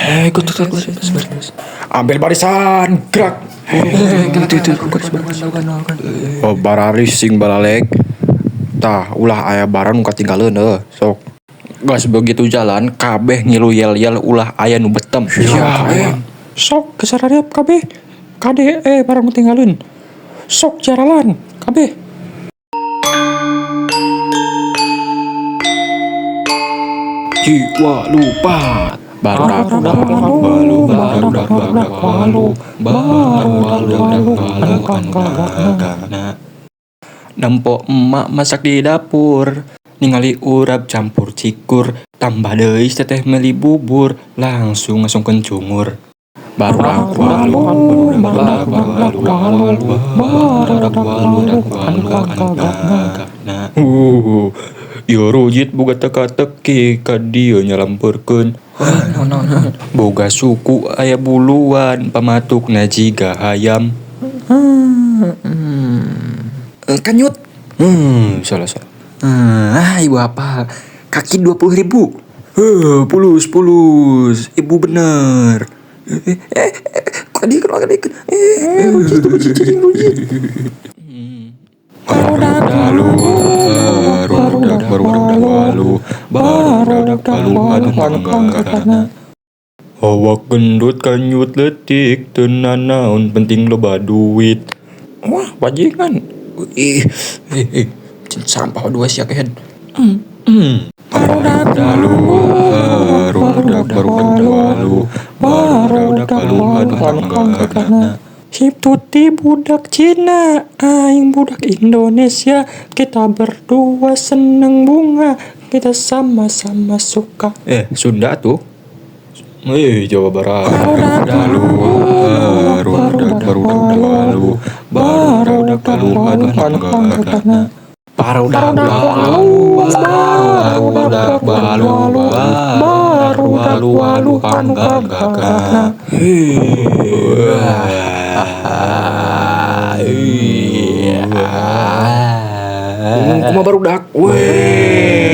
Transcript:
Ikut baris. Ambil barisan, gerak. Oh, bararis sing balalek. Tah, ulah aya barang nu katinggalin sok. Gas begitu jalan, kabeh ngilu yel-yel ulah aya nu betem. Sok kesarariap kabeh. Kade barang nu tinggalin. Sok jaralan kabeh. Jiwa lupa. Nempo emak masak di dapur, ningali urap campur cikur, tambah deui teteh meli bubur, langsung ngasungkeun cungur. Yo rujit boga teka-teki ka dieu nyalampeurkeun. Boga suku aya buluan pamatukna jiga hayam. Kanyut. Salah. Ibu apa? Kaki 20.000. Pulus. Ibu bener. Kadi. Rujit. Awak gendut kanyut letik tenan naon penting loba duit. Wah bajingan. Sampah dua sia kehead. Hip tuti budak Cina, aing budak Indonesia. Kita berdua seneng bunga, kita sama-sama suka. Sunda tuh. Jawa Barat. Kuma barudak. Weh.